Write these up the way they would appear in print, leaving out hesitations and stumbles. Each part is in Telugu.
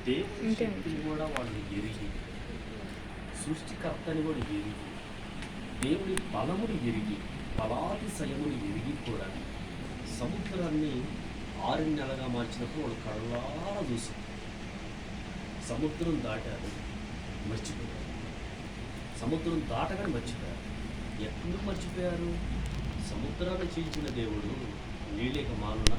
దేవుని శక్తిని కూడా వాళ్ళు ఎరిగి, సృష్టికర్తని కూడా ఎరిగి, దేవుని బలముని ఎరిగి, బలాతిశయముని ఎరిగి కూడా సముద్రాన్ని 6 నెలగా మార్చినప్పుడు వాళ్ళు కళ్ళారా చూశారు. సముద్రం దాటారు, మర్చిపోయారు. సముద్రం దాటగానే మర్చిపోయారు. ఎందుకు మర్చిపోయారు? సముద్రాన్ని చీల్చిన దేవుడు నీళ్ళేక మానున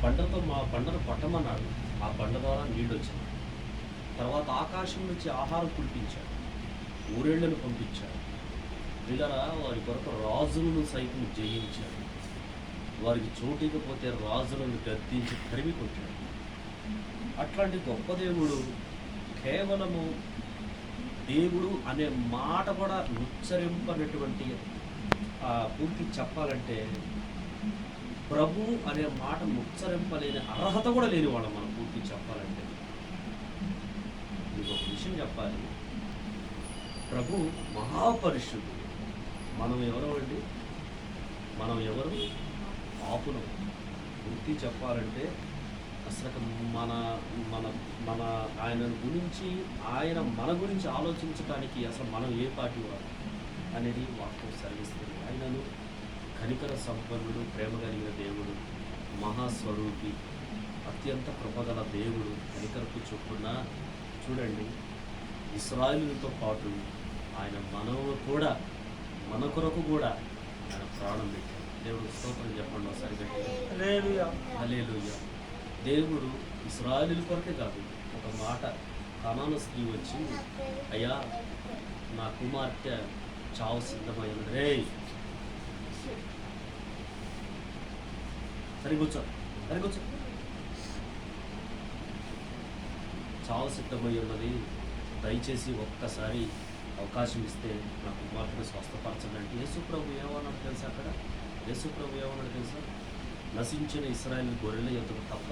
బండను పట్టమన్నాడు. ఆ బండ ద్వారా నీళ్ళు వచ్చింది. తర్వాత ఆకాశం నుంచి ఆహారం కురిపించాడు, ఊరేళ్లను పంపించాడు. వీళ్ళరా వారి కొరకు రాజులను సైతం జయించాడు. వారికి చోటికపోతే రాజులను గద్దించి తరిమి కొట్టాడు. అట్లాంటి గొప్ప దేవుడు కేవలము దేవుడు అనే మాట కూడా ఉచ్చరింపనటువంటి పూర్తి చెప్పాలంటే ప్రభు అనే మాట ఉచ్చరింపలేని అర్హత కూడా లేని వాళ్ళం మనం పూర్తి చెప్పాలంటే. మీకు ఒక విషయం చెప్పాలి, ప్రభు మహాపరిశుద్ధుడు. మనం ఎవరు అండి? మనం ఎవరు? పాపులం. పూర్తి చెప్పాలంటే అసలు మన మన మన ఆయన గురించి, ఆయన మన గురించి ఆలోచించడానికి అసలు మనం ఏ పార్టీ వారు అనేది వాక్యం సెలవిస్తుంది. ఆయనను కనికర సంపన్నుడు, ప్రేమ కలిగిన దేవుడు, మహాస్వరూపి, అత్యంత కృపగల దేవుడు. కనికరపు చొప్పున చూడండి, ఇశ్రాయేలుతో పాటు ఆయన మన కొరకు కూడా ఆయన ప్రాణం పెట్టాడు. దేవుడు స్తోత్రం చెప్పండి ఒకసారి గట్టిగా. హల్లెలూయా. దేవుడు ఇశ్రాయేలు కొరకే కాదు, ఒక మాట కనాను స్త్రీ వచ్చి, అయ్యా నా కుమార్తె చావు సిద్ధమైనది, రే సరిగొచ్చా చావు సిద్ధమై ఉన్నది, దయచేసి ఒక్కసారి అవకాశం ఇస్తే నా కుమార్తెను స్వస్థపరచండి అంటే యేసుప్రభు ఏమన్నాడు తెలుసా? అక్కడ యేసుప్రభు ఏమన్నాడు తెలుసా? నశించిన ఇశ్రాయేలు గొర్రెల యొద్దకు తప్ప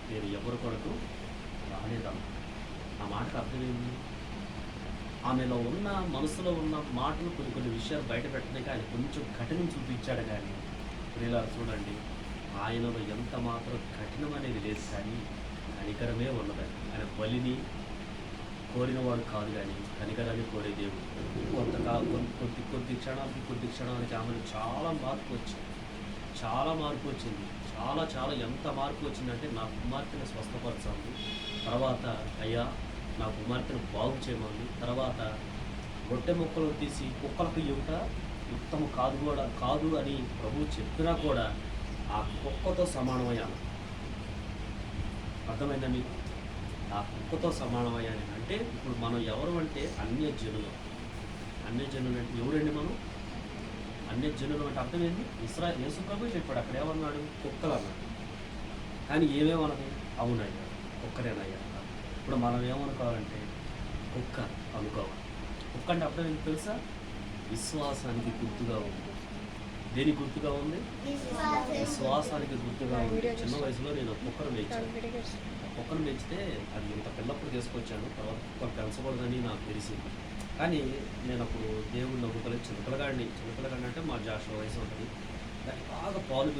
నేను ఎవరి కొరకు రాలేదన్న. ఆ మాటకు అర్థమైంది. ఆమెలో ఉన్న మనసులో ఉన్న మాటలు కొన్ని విషయాలు బయట పెట్టడానికి ఆయన కొంచెం కఠినం చూపించాడు. కానీ ప్రియులా చూడండి, ఆయనలో ఎంత మాత్రం కఠినం అనేది లేదు, కానీ కనికరమే ఉన్నదని. ఆయన బలిని కోరినవాడు కాదు, కానీ కనికరాన్ని కోరే దేవుడు. కొద్ది క్షణానికి ఆమెను చాలా మార్పు వచ్చింది. చాలా ఎంత మార్పు వచ్చిందంటే, నా కుమార్తెను స్వస్థపరచాలి, తర్వాత అయ్యా నా కుమార్తెను బాగు చేయమని, తర్వాత రొట్టె ముక్కలు తీసి కుక్కలకు ఇవ్వట ఉత్తమ కాదు అని ప్రభువు చెప్పినా కూడా ఆ కుక్కతో సమానమయ్యాను. అర్థమైందా మీకు? ఆ కుక్కతో సమానమయ్యాను అంటే ఇప్పుడు మనం ఎవరు అంటే అన్యజనులు అంటే ఎవరండి? మనం అన్యజనులు అంటే అర్థమైంది. యేసు ప్రభు చెప్పాడు, అక్కడ ఏమన్నాడు? కుక్కలు అన్నాడు. కానీ ఏమేమన్నది? అవునయ్యా కుక్కరేనయ్యా. ఇప్పుడు మనం ఏమనుకోవాలంటే కుక్క అనుకోవాలి. కుక్క అంటే అర్థం ఏంటి తెలుసా? విశ్వాసానికి గుర్తుగా ఉంది. దేని గుర్తుగా ఉంది? విశ్వాసానికి గుర్తుగా ఉంది. చిన్న వయసులో నేను కుక్కను మేచితే అది ఇంత పిల్లప్పుడు తీసుకొచ్చాను. తర్వాత కుక్క పెంచకూడదని నాకు తెలిసింది. కానీ నేను అప్పుడు దేవుడు నవ్వుకోలేదు. చిన్నపిల్లగాడిని అంటే మా జాషువా వయసు ఉంటుంది. దాన్ని బాగా పాలు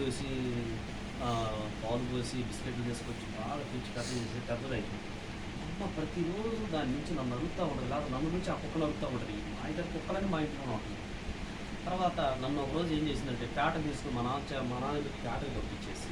పోసి బిస్కెట్లు తీసుకొచ్చి బాగా తెచ్చి పెద్దదైంది. అమ్మ ప్రతిరోజు దాని నుంచి నన్ను అడుగుతూ ఉంటుంది, లేదా నన్ను నుంచి ఆ కుక్కలు అడుగుతూ ఉంటుంది. మా ఇద్దరు కుక్కలని మా ఇంట్లో ఉంటుంది. తర్వాత నన్ను ఒకరోజు ఏం చేసిందంటే పేట తీసుకుని మా నాన్న పేటకు పంపించేసి